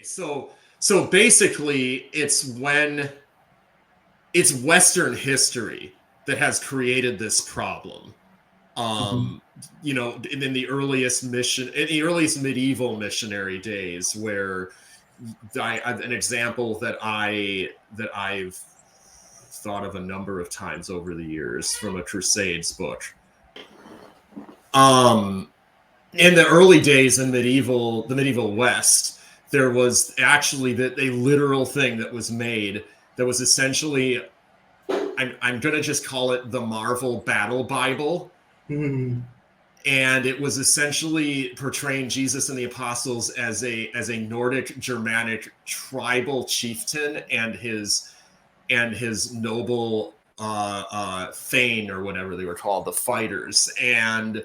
So basically, it's Western history that has created this problem. In the earliest medieval missionary days, where an example that I've thought of a number of times over the years from a Crusades book. In the early days in the medieval West, there was actually a literal thing that was made that was essentially, I'm going to just call it the Marvel Battle Bible. Mm-hmm. And it was essentially portraying Jesus and the apostles as a Nordic Germanic tribal chieftain and his noble thane, or whatever they were called, the fighters. And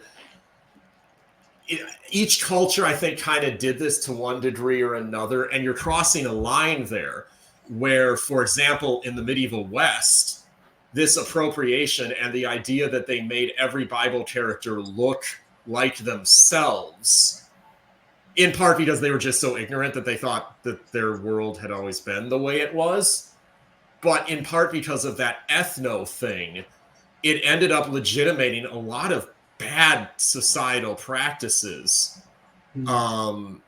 each culture, I think, kind of did this to one degree or another. And you're crossing a line there where, for example, in the medieval West, this appropriation and the idea that they made every Bible character look like themselves, in part because they were just so ignorant that they thought that their world had always been the way it was, but in part because of that ethno thing, it ended up legitimating a lot of bad societal practices, and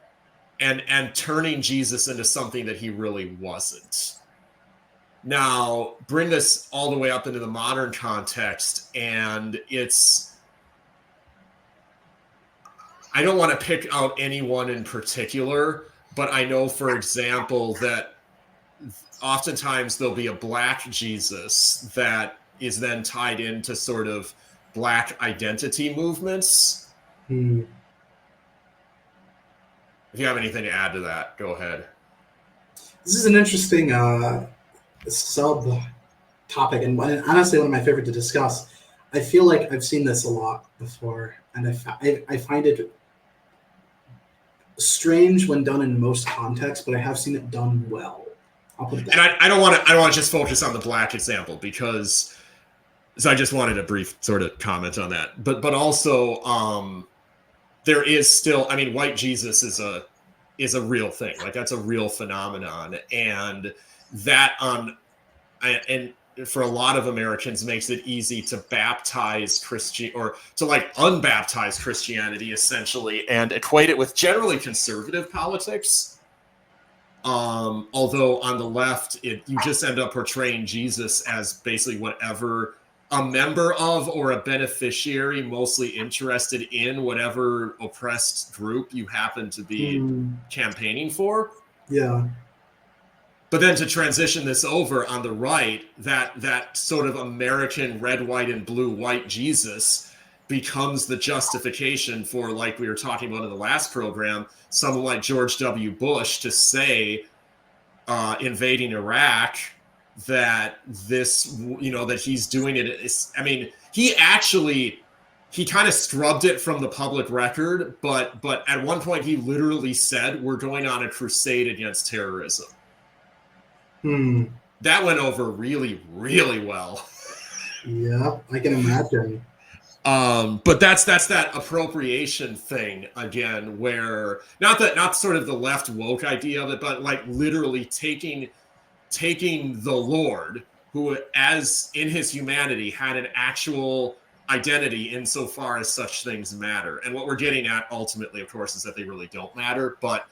turning Jesus into something that he really wasn't. Now, bring this all the way up into the modern context, and I don't want to pick out anyone in particular, but I know, for example, that oftentimes there'll be a black Jesus that is then tied into sort of black identity movements. If you have anything to add to that, go ahead. This is an interesting sub-topic, and honestly one of my favorite to discuss. I feel like I've seen this a lot before, and I find it strange when done in most contexts, but I have seen it done well. I'll put it that. And I don't want to just focus on the black example, because so I just wanted a brief sort of comment on that. But also there is still, I mean, white Jesus is a real thing. Like, that's a real phenomenon, and that and for a lot of Americans makes it easy to baptize or to like unbaptize Christianity, essentially, and equate it with generally conservative politics. Although on the left, you just end up portraying Jesus as basically whatever a member of or a beneficiary, mostly interested in whatever oppressed group you happen to be campaigning for. Yeah. But then to transition this over on the right, that sort of American red, white, and blue white Jesus becomes the justification for, like we were talking about in the last program, someone like George W. Bush to say, invading Iraq, that this, that he's doing it. I mean, he kind of scrubbed it from the public record, but at one point he literally said, we're going on a crusade against terrorism. That went over really, really well. Yeah, I can imagine. But that's that appropriation thing again, where not sort of the left woke idea of it, but like literally taking the Lord, who as in his humanity had an actual identity insofar as such things matter. And what we're getting at ultimately, of course, is that they really don't matter. But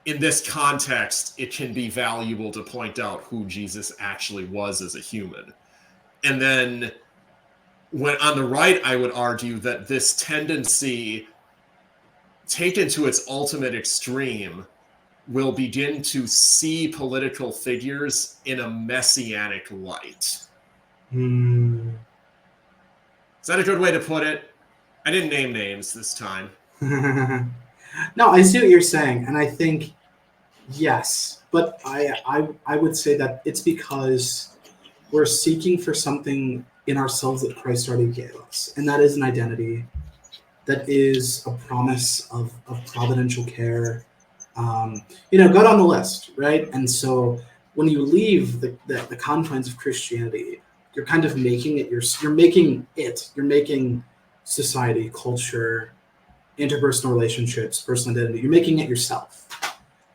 in this context, it can be valuable to point out who Jesus actually was as a human. And then when on the right, I would argue that this tendency, taken to its ultimate extreme, will begin to see political figures in a messianic light. Is that a good way to put it? I didn't name names this time. No, I see what you're saying, and I think yes, but I would say that it's because we're seeking for something in ourselves that Christ already gave us, and that is an identity, that is a promise of providential care. Got on the list, right? And so when you leave the confines of Christianity, you're kind of making it you're making society, culture, interpersonal relationships, personal identity. You're making it yourself,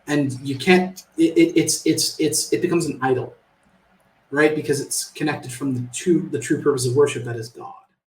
and you can't. It becomes an idol, right? Because it's connected from the true purpose of worship, that is God.